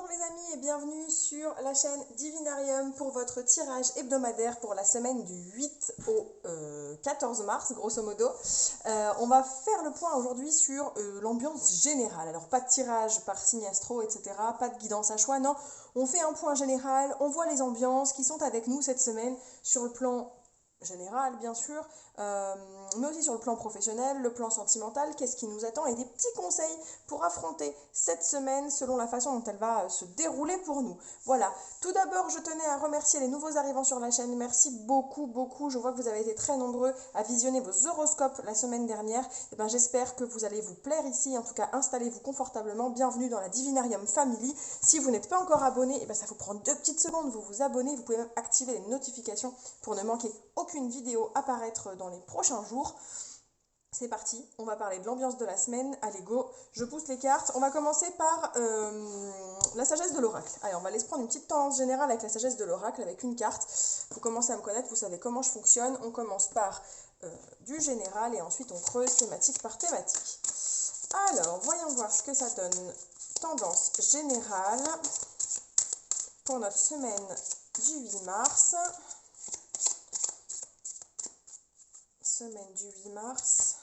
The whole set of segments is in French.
Bonjour les amis et bienvenue sur la chaîne Divinarium pour votre tirage hebdomadaire pour la semaine du 8 au 14 mars, grosso modo. On va faire le point aujourd'hui sur l'ambiance générale. Alors pas de tirage par signe astro, etc. Pas de guidance à choix, non. On fait un point général, on voit les ambiances qui sont avec nous cette semaine sur le plan général bien sûr, mais aussi sur le plan professionnel, le plan sentimental, qu'est-ce qui nous attend et des petits conseils pour affronter cette semaine selon la façon dont elle va se dérouler pour nous. Voilà, tout d'abord je tenais à remercier les nouveaux arrivants sur la chaîne, merci beaucoup, je vois que vous avez été très nombreux à visionner vos horoscopes la semaine dernière, et ben j'espère que vous allez vous plaire ici, en tout cas installez-vous confortablement, bienvenue dans la Divinarium Family. Si vous n'êtes pas encore abonné, et ben ça vous prend 2 petites secondes, vous vous abonnez, vous pouvez même activer les notifications pour ne manquer aucune vidéo apparaître dans les prochains jours. C'est parti, on va parler de l'ambiance de la semaine. Allez go, je pousse les cartes. On va commencer par la sagesse de l'oracle. Allez, on va aller se prendre une petite tendance générale avec la sagesse de l'oracle, avec une carte. Vous commencez à me connaître, vous savez comment je fonctionne. On commence par du général et ensuite on creuse thématique par thématique. Alors, voyons voir ce que ça donne. Tendance générale pour notre semaine du 8 mars. Semaine du 8 mars.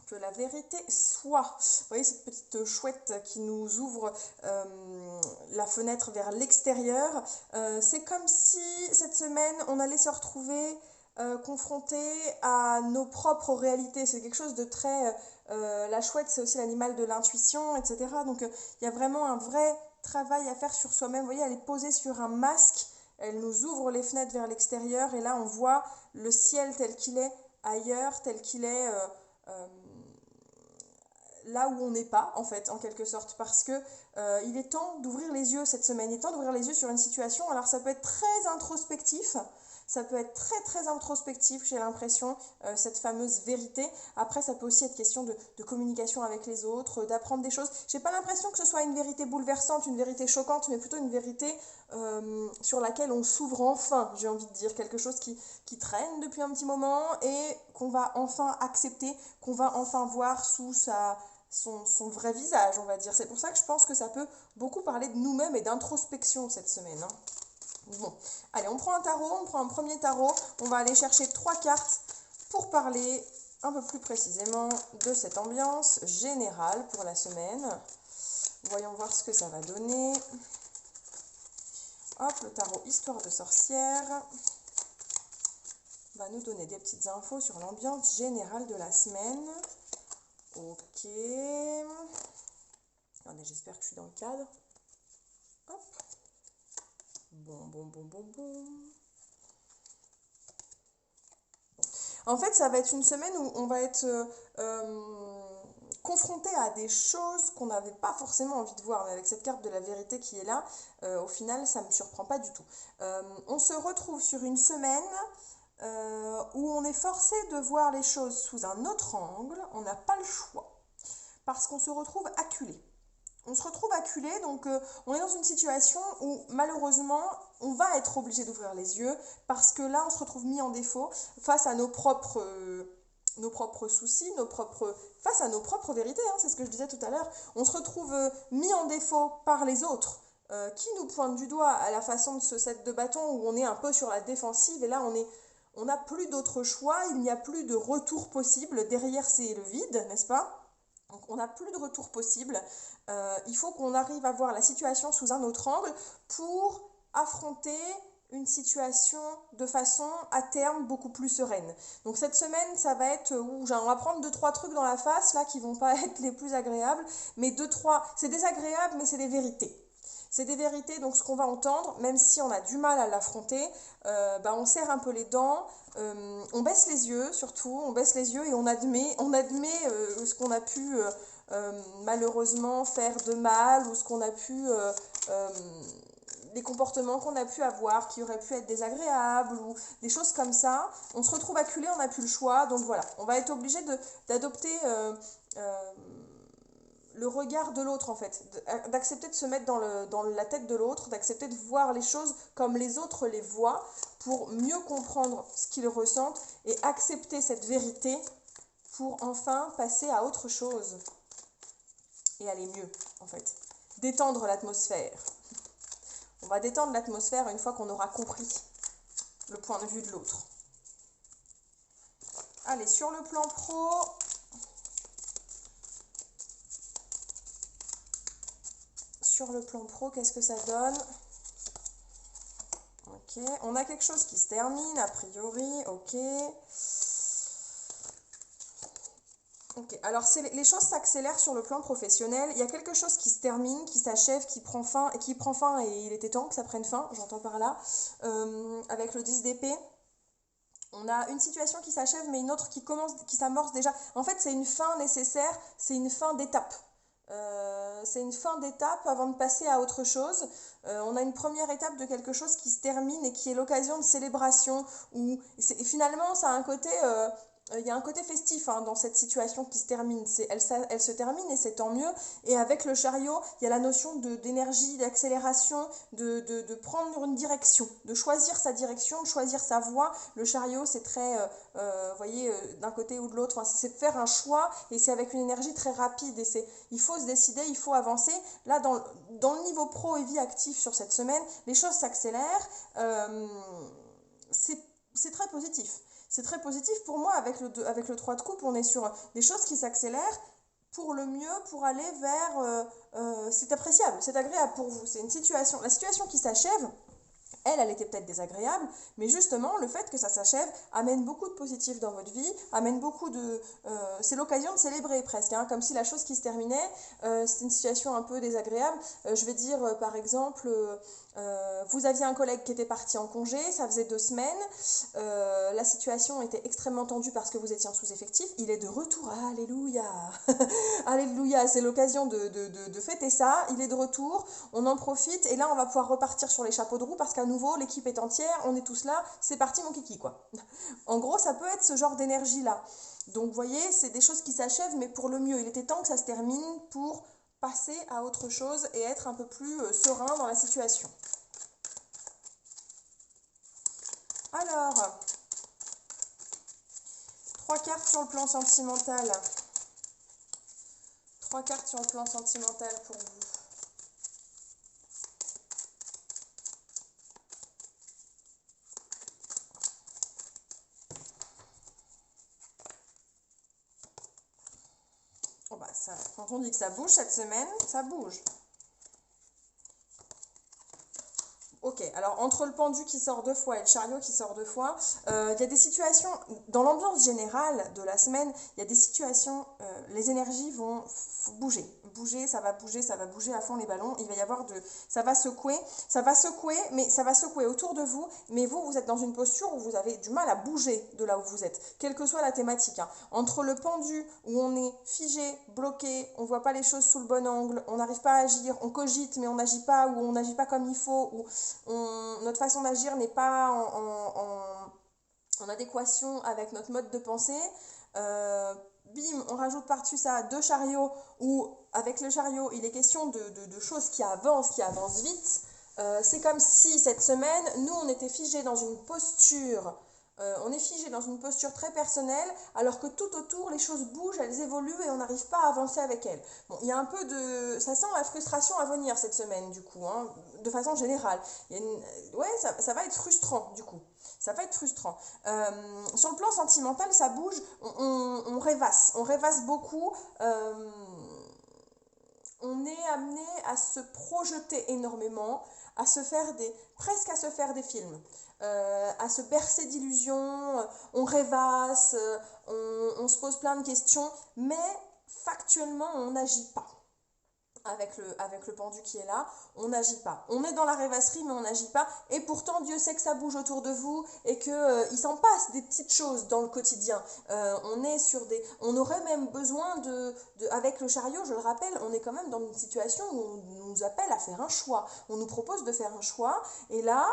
Que la vérité soit. Vous voyez cette petite chouette qui nous ouvre la fenêtre vers l'extérieur. C'est comme si cette semaine on allait se retrouver confronté à nos propres réalités. C'est quelque chose de très... la chouette c'est aussi l'animal de l'intuition, etc. Donc il y a vraiment un vrai travail à faire sur soi-même. Vous voyez, elle est posée sur un masque. Elle nous ouvre les fenêtres vers l'extérieur et là on voit le ciel tel qu'il est ailleurs, tel qu'il est là où on n'est pas en fait en quelque sorte, parce que il est temps d'ouvrir les yeux cette semaine, il est temps d'ouvrir les yeux sur une situation. Alors ça peut être très introspectif, ça peut être très introspectif, j'ai l'impression, cette fameuse vérité. Après, ça peut aussi être question de communication avec les autres, d'apprendre des choses. J'ai pas l'impression que ce soit une vérité bouleversante, une vérité choquante, mais plutôt une vérité sur laquelle on s'ouvre enfin, j'ai envie de dire. Quelque chose qui traîne depuis un petit moment et qu'on va enfin accepter, qu'on va enfin voir sous son vrai visage, on va dire. C'est pour ça que je pense que ça peut beaucoup parler de nous-mêmes et d'introspection cette semaine, hein. Bon, allez, on prend un tarot, on prend un premier tarot, on va aller chercher 3 cartes pour parler un peu plus précisément de cette ambiance générale pour la semaine. Voyons voir ce que ça va donner. Hop, le tarot Histoire de sorcière va nous donner des petites infos sur l'ambiance générale de la semaine. Ok. Attendez, j'espère que je suis dans le cadre. Hop. Bon. En fait, ça va être une semaine où on va être confronté à des choses qu'on n'avait pas forcément envie de voir. Mais avec cette carte de la vérité qui est là, au final, ça ne me surprend pas du tout. On se retrouve sur une semaine où on est forcé de voir les choses sous un autre angle. On n'a pas le choix, parce qu'on se retrouve acculé. On se retrouve acculé, donc on est dans une situation où malheureusement on va être obligé d'ouvrir les yeux, parce que là on se retrouve mis en défaut face à nos propres soucis, face à nos propres vérités, hein, c'est ce que je disais tout à l'heure. On se retrouve mis en défaut par les autres qui nous pointent du doigt à la façon de ce set de bâton où on est un peu sur la défensive, et là on n'a plus d'autre choix, il n'y a plus de retour possible, derrière c'est le vide, n'est-ce pas? Donc on n'a plus de retour possible, il faut qu'on arrive à voir la situation sous un autre angle pour affronter une situation de façon à terme beaucoup plus sereine. Donc cette semaine ça va être où on va prendre 2-3 trucs dans la face là qui vont pas être les plus agréables, mais 2-3, c'est désagréable mais c'est des vérités. C'est des vérités, donc ce qu'on va entendre, même si on a du mal à l'affronter, on serre un peu les dents, on baisse les yeux surtout, on baisse les yeux et on admet ce qu'on a pu malheureusement faire de mal, ou ce qu'on a pu... des comportements qu'on a pu avoir qui auraient pu être désagréables ou des choses comme ça. On se retrouve acculé, on n'a plus le choix, donc voilà, on va être obligé d'adopter le regard de l'autre en fait, d'accepter de se mettre dans la tête de l'autre, d'accepter de voir les choses comme les autres les voient pour mieux comprendre ce qu'ils ressentent et accepter cette vérité pour enfin passer à autre chose et aller mieux en fait. détendre l'atmosphère. On va détendre l'atmosphère une fois qu'on aura compris le point de vue de l'autre. Allez, sur le plan pro, qu'est-ce que ça donne? Ok, on a quelque chose qui se termine, a priori, ok. Ok, alors les choses s'accélèrent sur le plan professionnel. Il y a quelque chose qui se termine, qui s'achève, qui prend fin, et il était temps que ça prenne fin, j'entends par là, avec le 10 d'épée. On a une situation qui s'achève, mais une autre qui s'amorce déjà. En fait, c'est une fin nécessaire, c'est une fin d'étape. C'est une fin d'étape avant de passer à autre chose. On a une première étape de quelque chose qui se termine et qui est l'occasion de célébration. Et finalement, ça a un côté... il y a un côté festif dans cette situation qui se termine. Elle se termine et c'est tant mieux. Et avec le chariot, il y a la notion d'énergie, d'accélération, de prendre une direction, de choisir sa direction, de choisir sa voie. Le chariot, c'est très, vous voyez, d'un côté ou de l'autre. Enfin, c'est faire un choix et c'est avec une énergie très rapide. Et il faut se décider, il faut avancer. Là, dans le niveau pro et vie active sur cette semaine, les choses s'accélèrent. C'est très positif. C'est très positif pour moi, avec le 3 de coupe, on est sur des choses qui s'accélèrent pour le mieux, pour aller vers... c'est appréciable, c'est agréable pour vous. C'est une situation, la situation qui s'achève, elle était peut-être désagréable, mais justement, le fait que ça s'achève amène beaucoup de positif dans votre vie, amène beaucoup de... c'est l'occasion de célébrer presque, comme si la chose qui se terminait, c'était une situation un peu désagréable. Je vais dire, par exemple... vous aviez un collègue qui était parti en congé, ça faisait 2 semaines, la situation était extrêmement tendue parce que vous étiez en sous-effectif, il est de retour, alléluia, alléluia, c'est l'occasion de fêter ça, il est de retour, on en profite, et là on va pouvoir repartir sur les chapeaux de roue parce qu'à nouveau l'équipe est entière, on est tous là, c'est parti mon kiki quoi. En gros ça peut être ce genre d'énergie là, donc vous voyez c'est des choses qui s'achèvent mais pour le mieux, il était temps que ça se termine pour passer à autre chose et être un peu plus serein dans la situation. Alors, 3 cartes sur le plan sentimental. 3 cartes sur le plan sentimental pour vous. Oh bah ça, quand on dit que ça bouge cette semaine, ça bouge. Ok, alors entre le pendu qui sort 2 fois et le chariot qui sort 2 fois, il y a des situations, dans l'ambiance générale de la semaine, il y a des situations, les énergies vont bouger, ça va bouger à fond les ballons, il va y avoir ça va secouer, mais ça va secouer autour de vous, mais vous êtes dans une posture où vous avez du mal à bouger de là où vous êtes, quelle que soit la thématique. Entre le pendu où on est figé, bloqué, on voit pas les choses sous le bon angle, on n'arrive pas à agir, on cogite mais on n'agit pas, ou on n'agit pas comme il faut, ou notre façon d'agir n'est pas en adéquation avec notre mode de pensée. Bim, on rajoute par-dessus ça 2 chariots, où avec le chariot, il est question de choses qui avancent vite. C'est comme si cette semaine, nous, on était figés dans une posture... on est figé dans une posture très personnelle, alors que tout autour, les choses bougent, elles évoluent et on n'arrive pas à avancer avec elles. Bon, il y a un peu de... Ça sent la frustration à venir cette semaine, du coup, de façon générale. Ouais, ça va être frustrant, du coup. Ça va être frustrant. Sur le plan sentimental, ça bouge, on rêvasse beaucoup. On est amené à se projeter énormément, presque à se faire des films, à se bercer d'illusions, on rêvasse, on se pose plein de questions, mais factuellement on n'agit pas. Avec le pendu qui est là, on n'agit pas. On est dans la rêvasserie, mais on n'agit pas. Et pourtant, Dieu sait que ça bouge autour de vous et qu'il s'en passe des petites choses dans le quotidien. On aurait même besoin avec le chariot, je le rappelle, on est quand même dans une situation où on nous appelle à faire un choix. On nous propose de faire un choix. Et là,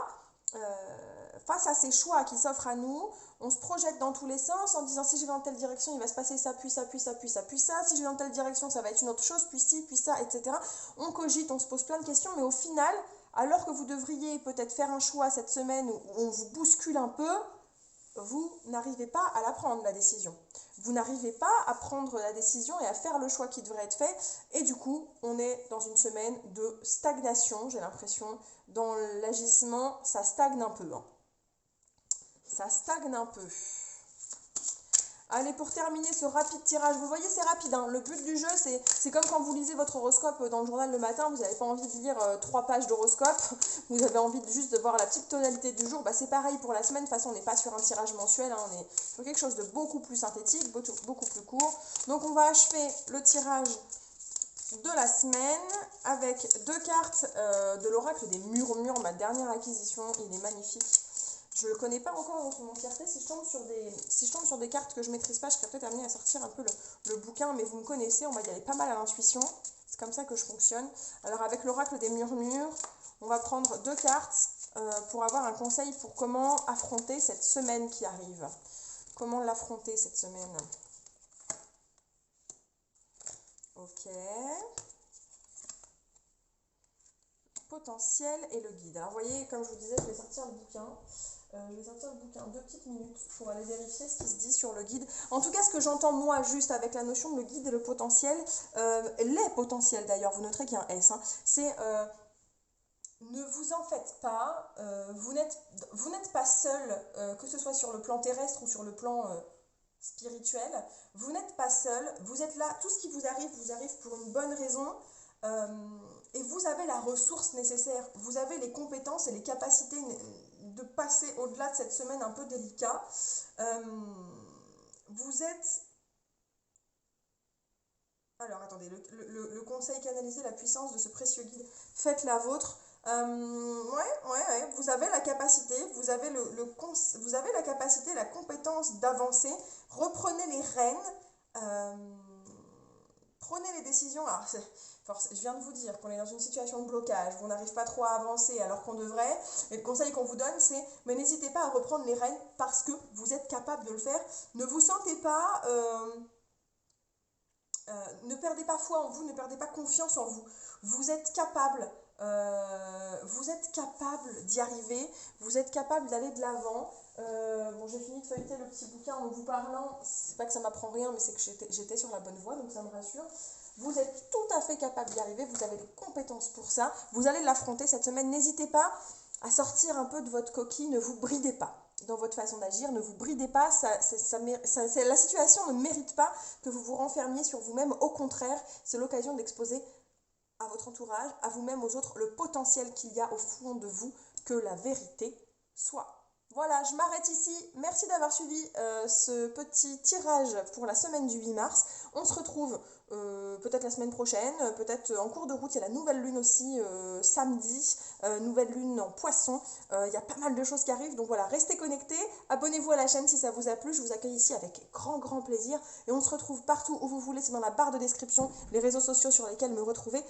face à ces choix qui s'offrent à nous, on se projette dans tous les sens en disant si je vais dans telle direction, il va se passer ça, puis ça, puis ça, puis ça, puis ça. Si je vais dans telle direction, ça va être une autre chose, puis ci, puis ça, etc. On cogite, on se pose plein de questions, mais au final, alors que vous devriez peut-être faire un choix cette semaine où on vous bouscule un peu, vous n'arrivez pas à la prendre, la décision. Vous n'arrivez pas à prendre la décision et à faire le choix qui devrait être fait. Et du coup, on est dans une semaine de stagnation, j'ai l'impression. Dans l'agissement, ça stagne un peu. Hein. Ça stagne un peu. Allez, pour terminer ce rapide tirage, vous voyez, c'est rapide. Hein. Le but du jeu, c'est comme quand vous lisez votre horoscope dans le journal le matin, vous n'avez pas envie de lire 3 pages d'horoscope, vous avez envie juste de voir la petite tonalité du jour. Bah, c'est pareil pour la semaine, de toute façon, on n'est pas sur un tirage mensuel, hein. On est sur quelque chose de beaucoup plus synthétique, beaucoup plus court. Donc, on va achever le tirage de la semaine avec 2 cartes de l'oracle des murmures, ma dernière acquisition, il est magnifique. Je ne le connais pas encore dans son entièreté. Si je tombe sur des cartes que je ne maîtrise pas, je serais peut-être amenée à sortir un peu le bouquin, mais vous me connaissez, on va y aller pas mal à l'intuition. C'est comme ça que je fonctionne. Alors avec l'oracle des murmures, on va prendre 2 cartes pour avoir un conseil pour comment affronter cette semaine qui arrive. Comment l'affronter cette semaine? Ok. Potentiel et le guide. Alors vous voyez, comme je vous disais, je vais sortir le bouquin. 2 petites minutes pour aller vérifier ce qui se dit sur le guide. En tout cas, ce que j'entends moi, juste avec la notion de le guide et le potentiel, les potentiels d'ailleurs, vous noterez qu'il y a un S, hein, c'est ne vous en faites pas, vous n'êtes pas seul, que ce soit sur le plan terrestre ou sur le plan spirituel, vous n'êtes pas seul, vous êtes là, tout ce qui vous arrive pour une bonne raison. Et vous avez la ressource nécessaire, vous avez les compétences et les capacités de passer au-delà de cette semaine un peu délicate. Vous êtes... Alors attendez, le conseil canaliser la puissance de ce précieux guide, faites la vôtre. Ouais, vous avez la capacité, vous avez la capacité, la compétence d'avancer, reprenez les rênes, prenez les décisions. Alors, je viens de vous dire qu'on est dans une situation de blocage, où on n'arrive pas trop à avancer alors qu'on devrait, et le conseil qu'on vous donne, c'est, mais n'hésitez pas à reprendre les rênes parce que vous êtes capable de le faire. Ne vous sentez pas, ne perdez pas foi en vous, ne perdez pas confiance en vous. Vous êtes capable d'y arriver, vous êtes capable d'aller de l'avant. Bon, j'ai fini de feuilleter le petit bouquin en vous parlant, c'est pas que ça m'apprend rien, mais c'est que j'étais sur la bonne voie, donc ça me rassure. Vous êtes tout à fait capable d'y arriver, vous avez les compétences pour ça, vous allez l'affronter cette semaine. N'hésitez pas à sortir un peu de votre coquille, ne vous bridez pas dans votre façon d'agir, ne vous bridez pas, la situation ne mérite pas que vous vous renfermiez sur vous-même, au contraire, c'est l'occasion d'exposer à votre entourage, à vous-même, aux autres, le potentiel qu'il y a au fond de vous, que la vérité soit. Voilà, je m'arrête ici. Merci d'avoir suivi ce petit tirage pour la semaine du 8 mars. On se retrouve peut-être la semaine prochaine, peut-être en cours de route. Il y a la nouvelle lune aussi samedi, nouvelle lune en poisson. Il y a pas mal de choses qui arrivent, donc voilà, restez connectés. Abonnez-vous à la chaîne si ça vous a plu. Je vous accueille ici avec grand plaisir. Et on se retrouve partout où vous voulez. C'est dans la barre de description, les réseaux sociaux sur lesquels me retrouver,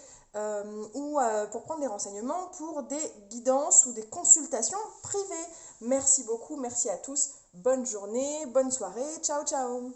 ou pour prendre des renseignements pour des guidances ou des consultations privées. Merci beaucoup, merci à tous, bonne journée, bonne soirée, ciao ciao.